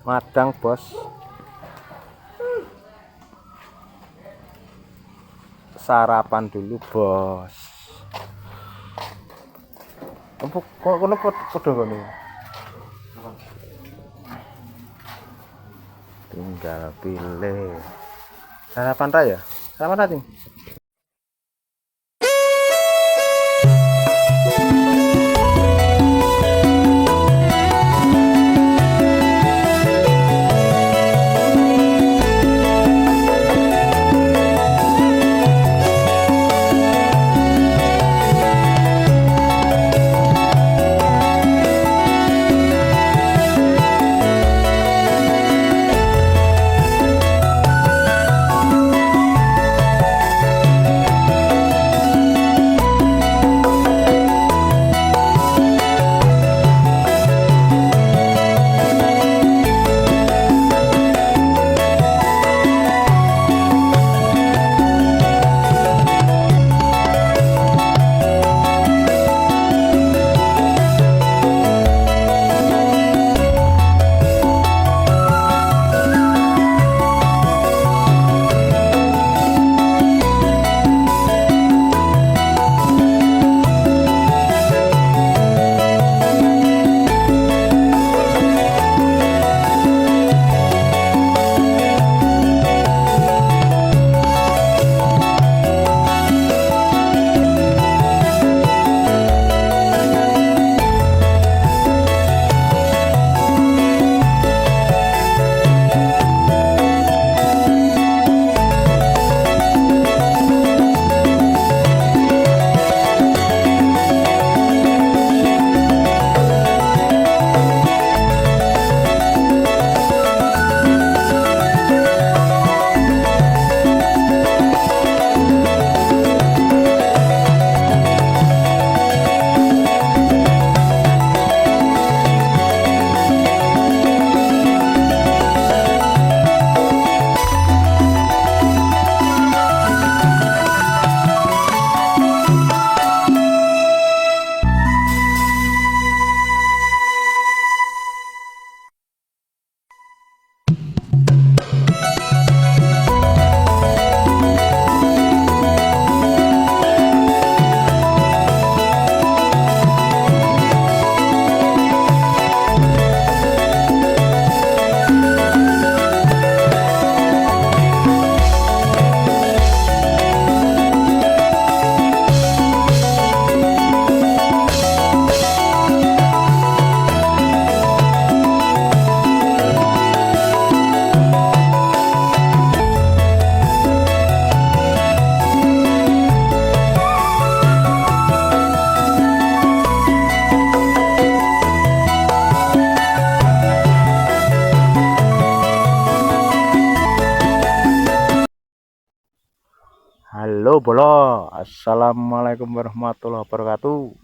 Madang bos, sarapan dulu bos. Empuk kok kono padha kono. Tinggal pilih. Sarapan raya. Sarapan raya. Halo bolo, assalamualaikum warahmatullahi wabarakatuh.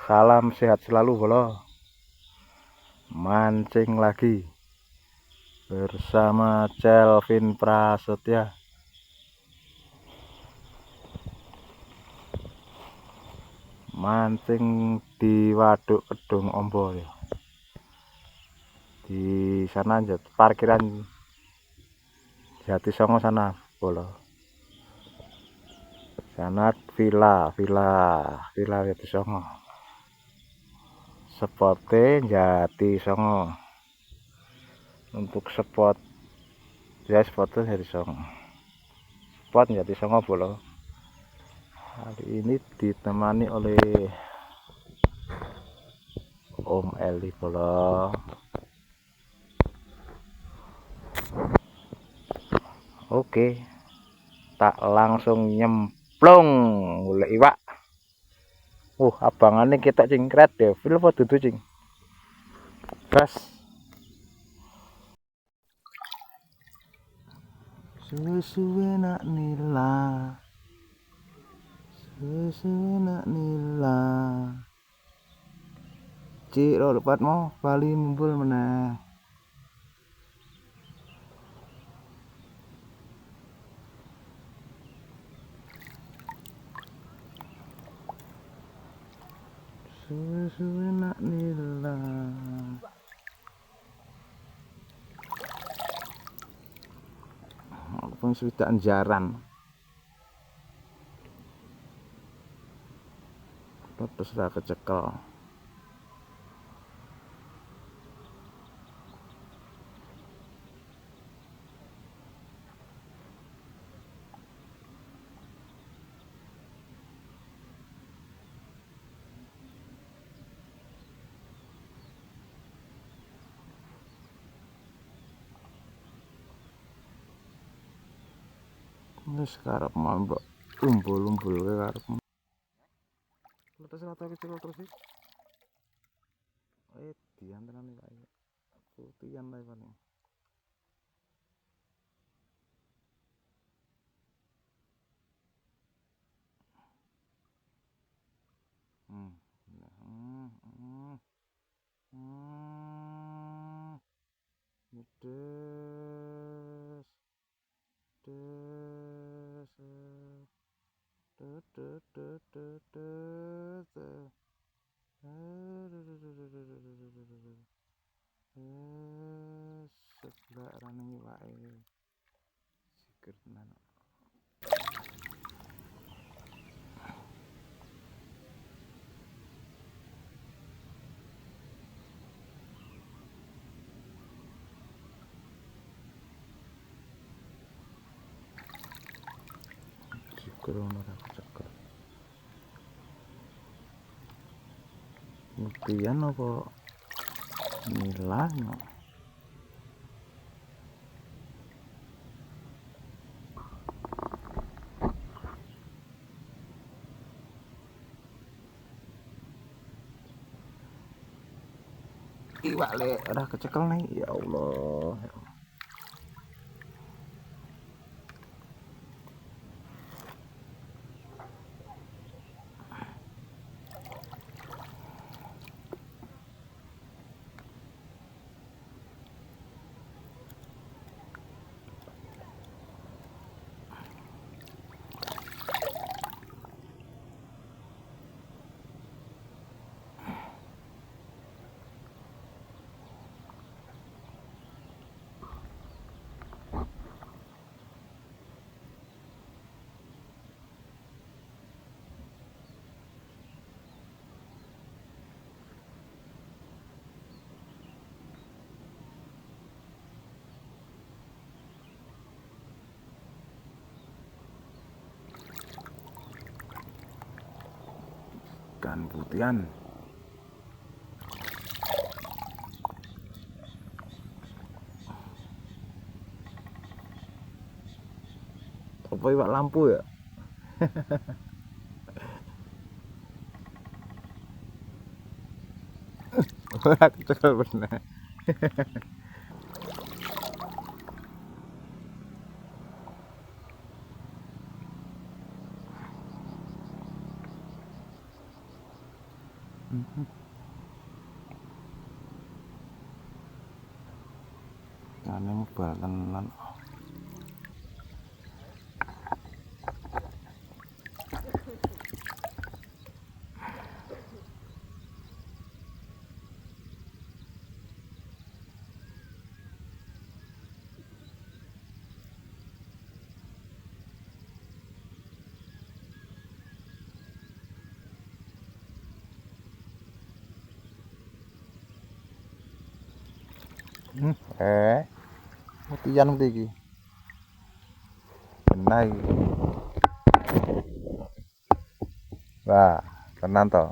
Salam sehat selalu bolo. Mancing lagi bersama Kelvin Prasetya. Mancing di Waduk Kedung Ombo ya. Di sana aja parkiran Jatisongo sana bolo. Sana villa Jatisongo. Spotnya Jatisongo. Untuk spot ya spotnya Jatisongo. Spot Jatisongo bolo. Hari ini ditemani oleh Om Eli bolo. Oke, tak langsung nyemplung golek iwak. Abangane kita cingkret ya, fil apa dudu cing. Gas. Suwe-suwe nak nila. Suwe-suwe nak nila. Cik ro lepat mau bali mumpul meneh. Suwe-suwe nak nila. ping swidakan jaran. Terus ra kecekel. Wis karep mbok umbul-umbul ke karep. Terus rata kecil terus iki. Dian tenan iki Pak. Putihan ta paling. Hmm. Hmm. Hmm. Hmm. Des. Des. Sebelah raneng wae. Sikir tenan. Sikir ono ra cekel. Mutian apa nilang? Iwak le ora kecekel nih, ya Allah. Ikan putihan. Apa iwak lampu ya? Ora kecekel bener. Ane mubal tenan. Mutian iki. Benar iki. Wah, tenan to.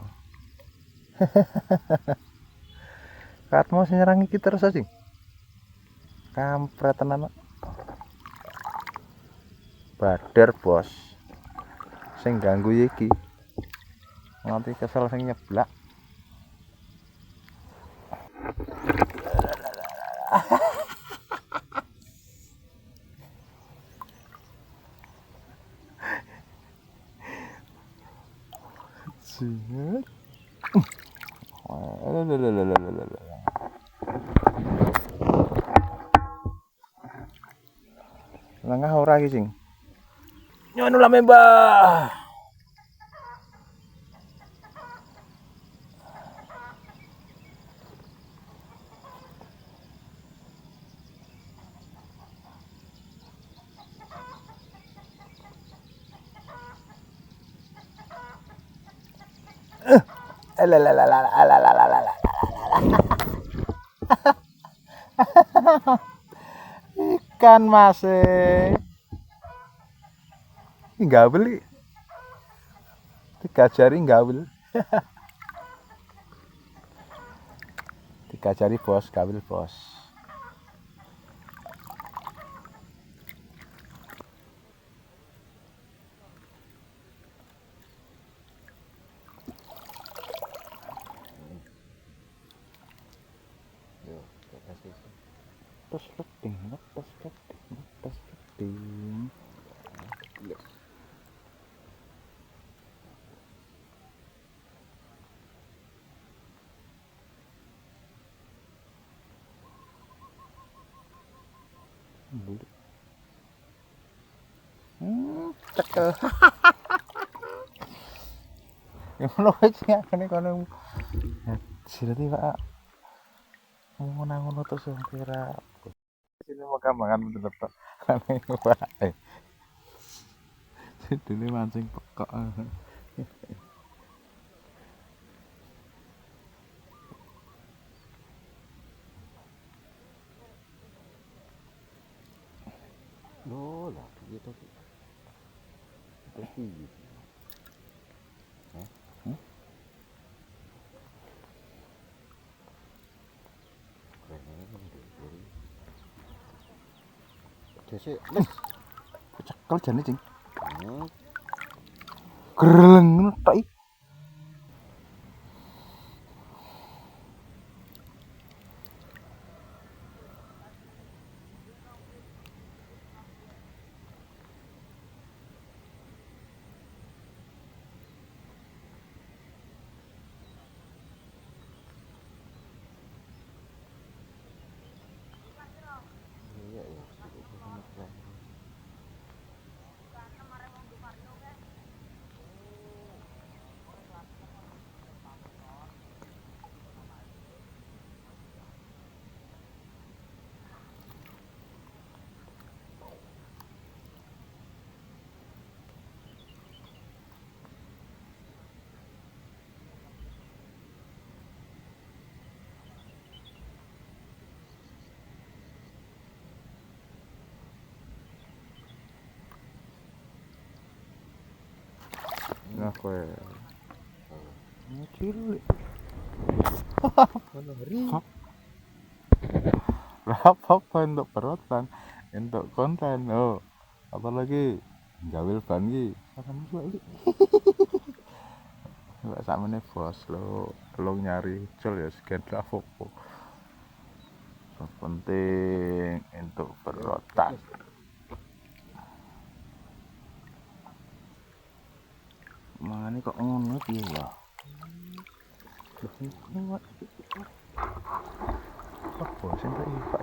Katmu nyerang iki terus aja. Kampret tenan. Badar, Bos. Sing ganggu iki. Nanti kesel sing nyeblak. Sih. Lengah ora iki sing. Nyono lame, Mbah. Ikan mas nggak beli 3 jari nggak beli 3 jari bos gabel bos. Lepas leting. Cekel. Yang lo aja kan kono. Sirati Pak. Ngono terus yang kira. Sini mau kambangan tetep tok. Aneh wae. Dene mancing pekok. Loh lah gitu sih. Terus piye? Hah? Dhisik les. Cekel jane cing. Hmm. Greleng ngono tok iki. Iya ya. Nah kowe. Cilik. Ono ri. Apa untuk perotan, untuk konten. Oh, apalagi gawil ban ki. Sampeyan iki. Lek sakmene bos lo, tolong nyari cul ya sekian apa-apa. Penting untuk berotak. Mangane kok ngono piye ya? Apa sing tak Pak?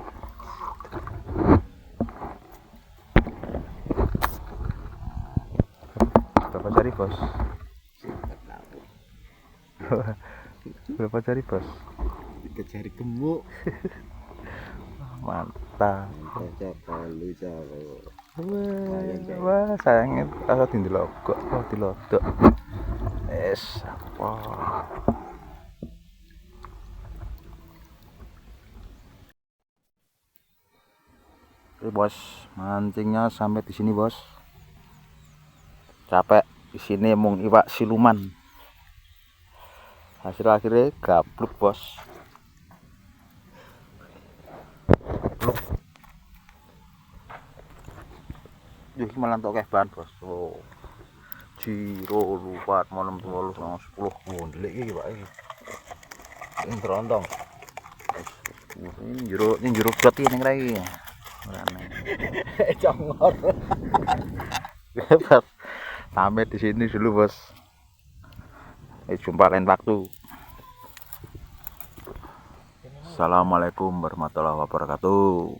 Berapa jari bos? Berapa jari bos? 3 jari gemuk. Mantap. Cakal lu cakal. Wah, sayangnya aku dilogok, dilodok. Es apa? Oke bos, mancingnya sampai di sini bos. Capek di sini mung iwak siluman. Hasil akhirnya gabluk bos. Iki malah entuk akeh bahan bos. Oh. Jiro lupat malam 10. Oh, ndelik iki Pak iki. Ini terontong. Ini jero got iki ning rek iki. Congor. Sampai di sini dulu bos. Jumpa lain waktu. Assalamualaikum warahmatullahi wabarakatuh.